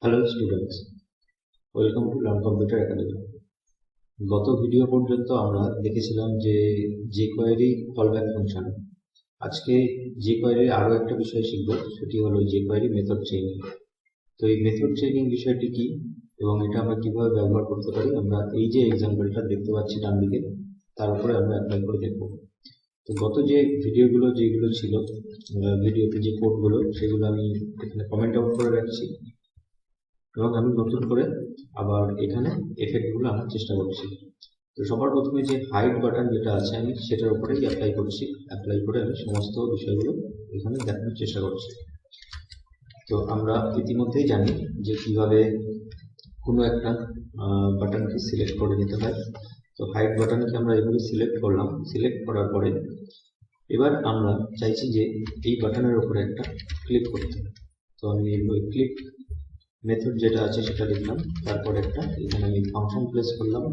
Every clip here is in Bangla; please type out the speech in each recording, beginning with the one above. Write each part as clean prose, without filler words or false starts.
Hello students, welcome to learn computer academy. গত ভিডিও পর্যন্ত আমরা দেখেছিলাম যে jQuery কলব্যাক ফাংশন। আজকে jQuery আরও একটা বিষয় শিখব, সেটি হলো jQuery মেথড চেইনিং। তো এই মেথড চেইনিং বিষয়টি কি এবং এটা আমরা কিভাবে ব্যবহার করতে পারি, আমরা এই যে এক্সাম্পলটা দেখতে পাচ্ছি ডান দিকে, তার উপরে আমরা অ্যাপ্লাই করে দেখব। তো গত যে ভিডিওগুলো যেগুলো ছিল, ভিডিওতে যে কোডগুলো, সেগুলো আমি এখানে কমেন্ট আউট করে রাখছি এবং আমি নতুন করে আবার এখানে এফেক্টগুলো আনার চেষ্টা করছি। তো সবার প্রথমে যে হাইড বাটন যেটা আছে, আমি সেটার উপরেই অ্যাপ্লাই করছি। অ্যাপ্লাই করে আমি সমস্ত বিষয়গুলো এখানে দেখানোর চেষ্টা করছি। তো আমরা ইতিমধ্যেই জানি যে কিভাবে কোনো একটা বাটনকে সিলেক্ট করে নিতে হয়। তো হাইড বাটনকে আমরা এভাবে সিলেক্ট করলাম। সিলেক্ট করার পরে এবার আমরা চাইছি যে এই বাটনের উপরে একটা ক্লিক করতে। তো আমি ওই ক্লিক মেথড যেটা আছে সেটা লিখলাম, তারপর একটা এখানে আমি ফাংশন প্লেস করলাম।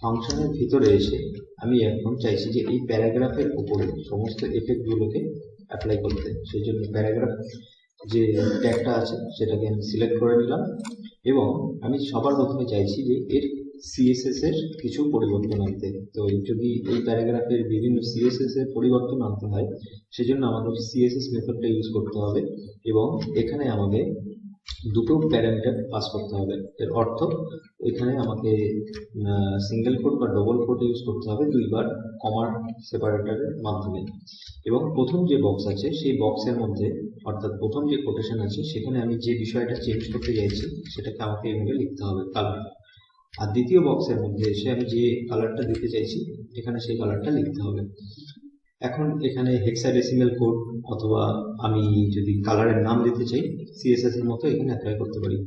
ফাংশনের ভিতরে এসে আমি এখন চাইছি যে এই প্যারাগ্রাফের উপরে সমস্ত এফেক্টগুলোকে অ্যাপ্লাই করতে। সেই জন্য প্যারাগ্রাফ যে ট্যাগটা আছে সেটাকে আমি সিলেক্ট করে নিলাম এবং আমি সবার প্রথমে চাইছি যে এর সিএসএস এর কিছু পরিবর্তন আনতে। তো যদি এই প্যারাগ্রাফের বিভিন্ন সিএসএস এর পরিবর্তন আনতে হয়, সেজন্য আমাদের সিএসএস মেথডটা ইউজ করতে হবে এবং এখানে আমাদের দুটো প্যারামিটার পাস করতে হবে। এর অর্থ এখানে আমাকে সিঙ্গেল কোট বা ডবল কোট ইউজ করতে হবে দুইবার কমার সেপারেটরের মাধ্যমে। এবং প্রথম যে বক্স আছে সেই বক্সের মধ্যে, অর্থাৎ প্রথম যে কোটেশন আছে সেখানে আমি যে বিষয়টা চেঞ্জ করতে চাইছি সেটাকে আমাকে এভাবে লিখতে হবে, কালার। আর দ্বিতীয় বক্সের মধ্যে এসে আমি যে কালারটা দিতে চাইছি এখানে সেই কালারটা লিখতে হবে। এখন এখানে হেক্সাডেসিমাল কোড অথবা আমি যদি কালারের নাম দিতে চাই সিএসএস এর মতো এখানে অ্যাপ্লাই করতে পারি।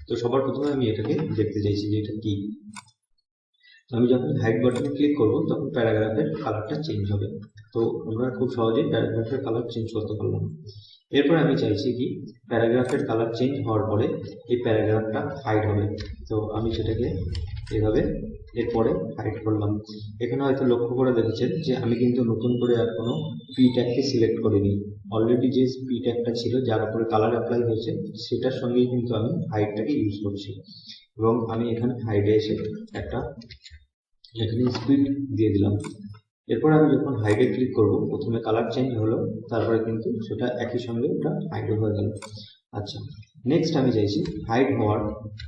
তো সবার প্রথমে আমি এটাকে দেখতে চাইছি যে এটা কি। তো আমি যখন হাইড বাটনে ক্লিক করব তখন প্যারাগ্রাফের কালারটা চেঞ্জ হবে। তো আমরা খুব সহজেই প্যারাগ্রাফের কালার চেঞ্জ করতে পারলাম। এরপর আমি চাইছি কি প্যারাগ্রাফের কালার চেঞ্জ হওয়ার পরে এই প্যারাগ্রাফটা হাইড হবে। তো আমি সেটাকে এভাবে এরপরে হাইড করলাম। এখানে হয়তো লক্ষ্য করে দেখেছেন যে আমি কিন্তু নতুন করে আর কোনো পি ট্যাগকে সিলেক্ট করিনি। অলরেডি যে পি ট্যাগটা ছিল যার উপরে কালার অ্যাপ্লাই হয়েছে সেটার সঙ্গেই কিন্তু আমি হাইডটাকে ইউজ করছি এবং আমি এখানে হাইডে এসে একটা এখানে স্পিড দিয়ে দিলাম। এরপর আমি যখন হাইডে ক্লিক করব প্রথমে কালার চেঞ্জ হলো, তারপরে কিন্তু সেটা একই সঙ্গে ওটা হাইড হয়ে গেল। আচ্ছা, নেক্সট আমি চাইছি হাইড হওয়ার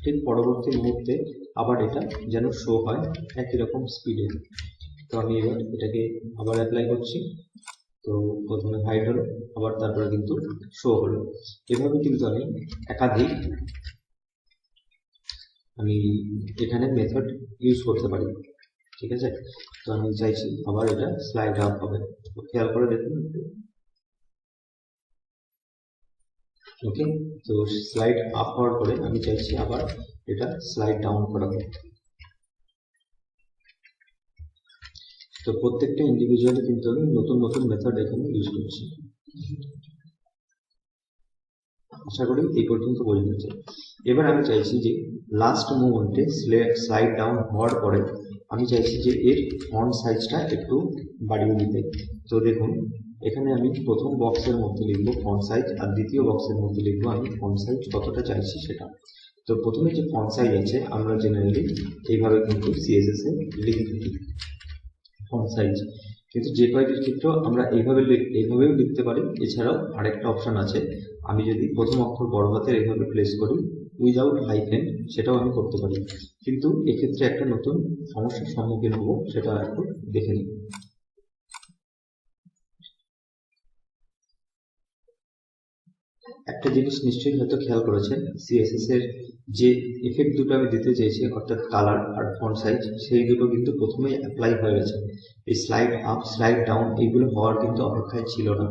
ঠিক পরবর্তী মুহূর্তে আবার এটা যেন শো হয় একই রকম স্পিডে। তো আমি এবার এটাকে আবার অ্যাপ্লাই করছি। তো প্রথমে হাইড হলো, আবার তারপরে কিন্তু শো হলো। এভাবে কিন্তু আমি একাধিক এখানে মেথড ইউজ করতে পারি। ঠিক আছে, তো আমি চাইছি আবার এটা স্লাইড আপ হবে। খেয়াল করে দেখুন। ওকে, তো স্লাইড আপ হওয়ার পরে আমি চাইছি আবার এটা স্লাইড ডাউন করাবো। তো প্রত্যেকটা ইন্ডিভিজুয়ালি কিন্তু আমি নতুন নতুন মেথড এখানে ইউজ করছি। আশা করি এই পর্যন্ত বোঝা যাচ্ছে। এবার আমি চাইছি যে লাস্ট মুভমেন্টে স্লাইড ডাউন হওয়ার পরে আমি চাইছি যে এর ফন্ট সাইজটা একটু বাড়িয়ে দিতে। তো দেখুন এখানে আমি প্রথম বক্সের মধ্যে লিখবো ফন্ট সাইজ, আর দ্বিতীয় বক্সের মধ্যে লিখবো আমি ফন্ট সাইজ কতটা চাইছি সেটা। তো প্রথমে যে ফন্ট সাইজ আছে আমরা জেনারেলি এইভাবে কিন্তু সিএসএস এ লিখে থাকি ফন্ট সাইজ, কিন্তু jQuery ক্ষেত্রেও আমরা এইভাবেও লিখতে পারি। এছাড়াও আরেকটা অপশন আছে, আমি যদি প্রথম অক্ষর বড় হাতের এইভাবে প্লেস করি উইদাউট হাইফেন, সেটাও আমি করতে পারি। কিন্তু এক্ষেত্রে একটা নতুন সমস্যার সম্মুখীন হব, সেটা একটু দেখে নিই। একটা জিনিস নিশ্চয়ই হয়তো খেয়াল করেছেন, সিএসএস এর যে এফেক্ট দুটো আমি দিতে চেয়েছি অর্থাৎ কালার আর ফন্ট সাইজ, সেই দুটো কিন্তু প্রথমেই অ্যাপ্লাই হয়ে গেছে। এই স্লাইড আপ স্লাইড ডাউন এইগুলো হওয়ার কিন্তু অপেক্ষায় ছিল না।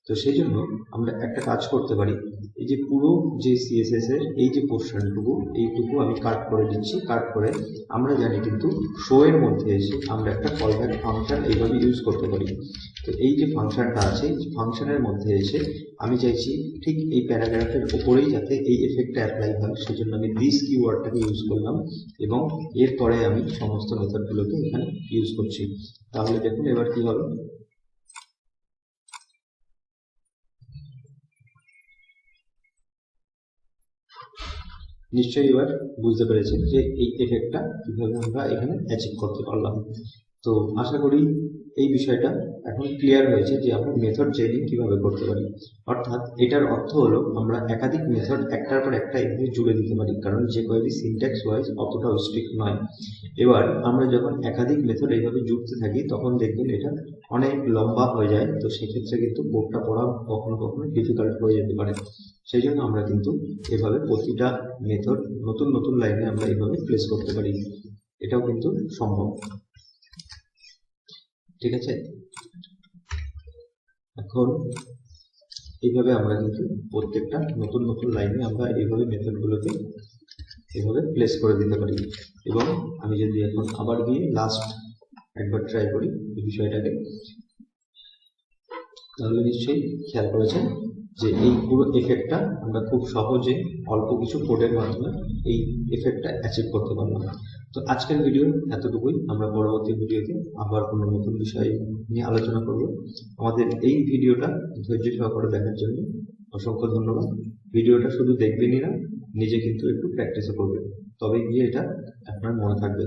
তো সেই জন্য আমরা একটা কাজ করতে পারি, এই যে পুরো যে সিএসএস এর এই যে পোর্শনটুকু এইটুকু আমি কাট করে দিচ্ছি। কাট করে আমরা জানি কিন্তু শো এর মধ্যে এসে আমরা একটা কলব্যাক ফাংশন এইভাবে ইউজ করতে পারি। তো এই যে ফাংশনটা আছে ফাংশনের মধ্যে এসে আমি চাইছি ঠিক এই প্যারাগ্রাফের উপরেই যাতে এই এফেক্টটা অ্যাপ্লাই হয়, সেজন্য আমি দিস কিওয়ার্ডটাকে ইউজ করলাম এবং এরপরে আমি সমস্ত মেথডগুলোকে এখানে ইউজ করছি। তাহলে দেখুন এবার কি হবে। নিশ্চয়ই এবার বুঝতে পেরেছেন যে এই এফেক্টটা কিভাবে আমরা এখানে অ্যাচিভ করতে পারলাম। তো আশা করি এই বিষয়টা এখন ক্লিয়ার হয়েছে যে আমরা মেথড চেইনিং কিভাবে করতে পারি। অর্থাৎ এটার অর্থ হলো আমরা একাধিক মেথড একটার পর একটা এখানে জুড়ে দিতে পারি, কারণ jQuery সিনট্যাক্স ওয়াইজ অতটাও স্ট্রিক্ট নয়। এবার আমরা যখন একাধিক মেথড এইভাবে জুড়তে থাকি তখন দেখবেন এটা অনেক লম্বা হয়ে যায়, তো সেক্ষেত্রে কিন্তু কোডটা পড়া কখনো কখনো ডিফিকাল্ট হয়ে যেতে পারে। সেই জন্য আমরা কিন্তু এভাবে প্রতিটা মেথড নতুন নতুন লাইনে আমরা এইভাবে প্লেস করতে পারি, এটাও কিন্তু সম্ভব। ঠিক আছে, এখন এইভাবে আমরা কিন্তু প্রত্যেকটা নতুন নতুন লাইনে আমরা এইভাবে মেথডগুলোকে এইভাবে প্লেস করে দিতে পারি। এবং আমি যদি এখন আবার গিয়ে লাস্ট একবার ট্রাই করি এই বিষয়টাকে, তাহলে নিশ্চয়ই খেয়াল করেছেন যে এই পুরো এফেক্টটা আমরা খুব সহজে অল্প কিছু কোডের মাধ্যমে এই এফেক্টটা অ্যাচিভ করতে পারলাম। তো আজকের ভিডিও এতটুকুই। আমরা পরবর্তী ভিডিওতে আবার কোনো নতুন বিষয় নিয়ে আলোচনা করব। আমাদের এই ভিডিওটা ধৈর্য সহকারে দেখার জন্য অসংখ্য ধন্যবাদ। ভিডিওটা শুধু দেখবেনই না, নিজে কিন্তু একটু প্র্যাকটিসও করবেন, তবে গিয়ে এটা আপনার মনে থাকবে।